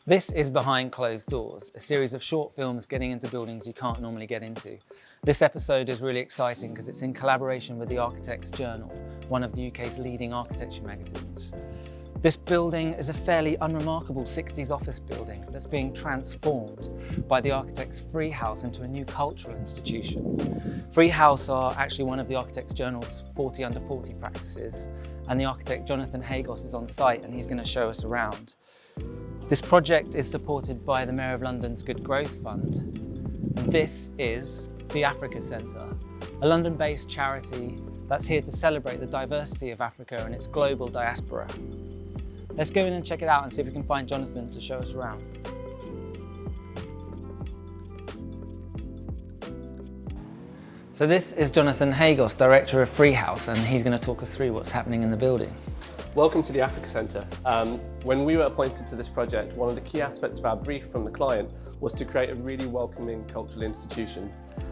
This is Behind Closed Doors, a series of short films getting into buildings you can't normally get into. This episode is really exciting because it's in collaboration with the Architect's Journal, one of the UK's leading architecture magazines. This building is a fairly unremarkable 60s office building that's being transformed by the architect's Freehaus into a new cultural institution. Freehaus are actually one of the Architect's Journal's 40 under 40 practices, and the architect Jonathan Hagos is on site and he's going to show us around. This project is supported by the Mayor of London's Good Growth Fund. And this is the Africa Centre, a London-based charity that's here to celebrate the diversity of Africa and its global diaspora. Let's go in and check it out and see if we can find Jonathan to show us around. So this is Jonathan Hagos, Director of Freehaus, and he's going to talk us through what's happening in the building. Welcome to the Africa Centre. When we were appointed to this project, one of the key aspects of our brief from the client was to create a really welcoming cultural institution.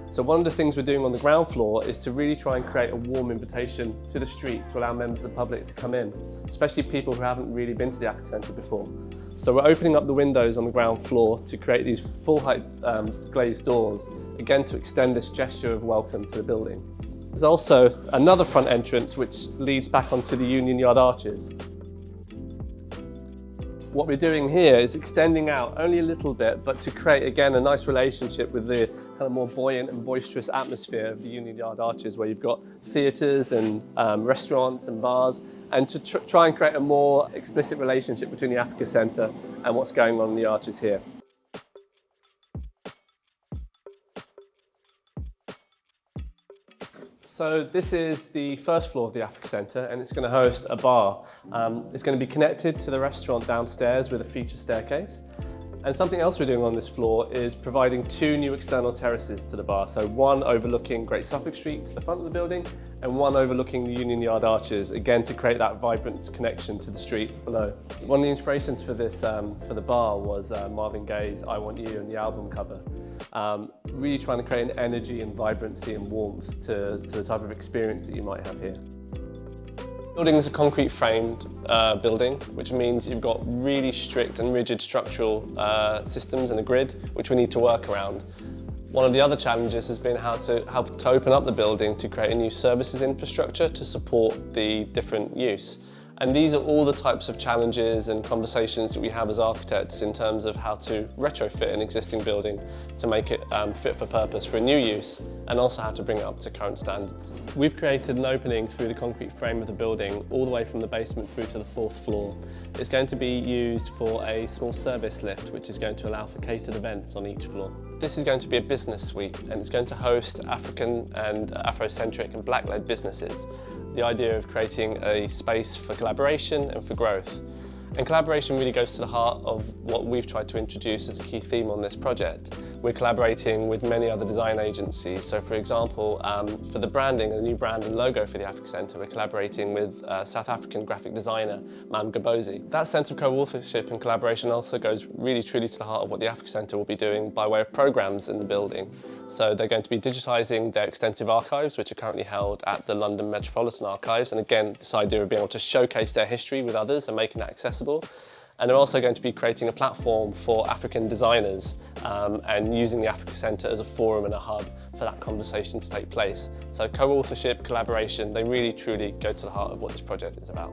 So one of the things we're doing on the ground floor is to really try and create a warm invitation to the street to allow members of the public to come in, especially people who haven't really been to the Africa Centre before. So we're opening up the windows on the ground floor to create these full-height glazed doors, again to extend this gesture of welcome to the building. There's also another front entrance which leads back onto the Union Yard arches. What we're doing here is extending out only a little bit, but to create again a nice relationship with the kind of more buoyant and boisterous atmosphere of the Union Yard arches, where you've got theatres and restaurants and bars, and to try and create a more explicit relationship between the Africa Centre and what's going on in the arches here. So this is the first floor of the Africa Centre, and it's going to host a bar. It's going to be connected to the restaurant downstairs with a feature staircase. And something else we're doing on this floor is providing two new external terraces to the bar. So one overlooking Great Suffolk Street to the front of the building, and one overlooking the Union Yard arches, again to create that vibrant connection to the street below. One of the inspirations for this, for the bar, was Marvin Gaye's I Want You and the album cover. Really trying to create an energy and vibrancy and warmth to the type of experience that you might have here. The building is a concrete framed building, which means you've got really strict and rigid structural systems and a grid which we need to work around. One of the other challenges has been how to open up the building to create a new services infrastructure to support the different use. And these are all the types of challenges and conversations that we have as architects in terms of how to retrofit an existing building to make it fit for purpose for a new use, and also how to bring it up to current standards. We've created an opening through the concrete frame of the building all the way from the basement through to the 4th floor. It's going to be used for a small service lift which is going to allow for catered events on each floor. This is going to be a business suite, and it's going to host African and Afrocentric and Black-led businesses. The idea of creating a space for collaboration and for growth. And collaboration really goes to the heart of what we've tried to introduce as a key theme on this project. We're collaborating with many other design agencies. So for example, for the branding, a new brand and logo for the Africa Centre, we're collaborating with South African graphic designer, Mam Gabozi. That sense of co-authorship and collaboration also goes really truly to the heart of what the Africa Centre will be doing by way of programmes in the building. So they're going to be digitising their extensive archives, which are currently held at the London Metropolitan Archives. And again, this idea of being able to showcase their history with others and making that accessible. And they're also going to be creating a platform for African designers and using the Africa Centre as a forum and a hub for that conversation to take place. So co-authorship, collaboration, they really truly go to the heart of what this project is about.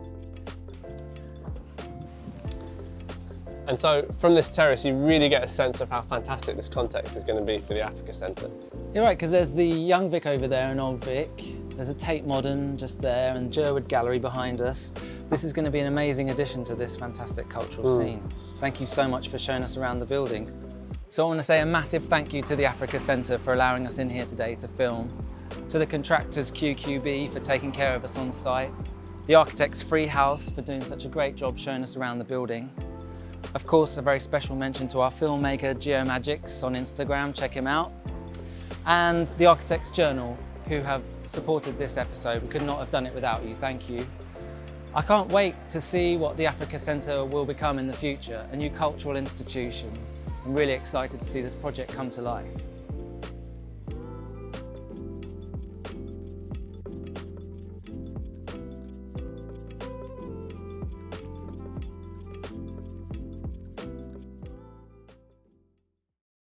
And so from this terrace, you really get a sense of how fantastic this context is going to be for the Africa Centre. You're right, because there's the Young Vic over there and Old Vic. There's a Tate Modern just there and Jerwood Gallery behind us. This is going to be an amazing addition to this fantastic cultural scene. Thank you so much for showing us around the building. So I want to say a massive thank you to the Africa Centre for allowing us in here today to film, to the contractors QQB for taking care of us on site, the architects Freehaus for doing such a great job showing us around the building. Of course, a very special mention to our filmmaker Geomagics on Instagram, check him out. And the Architect's Journal, who have supported this episode. We could not have done it without you, thank you. I can't wait to see what the Africa Centre will become in the future, a new cultural institution. I'm really excited to see this project come to life.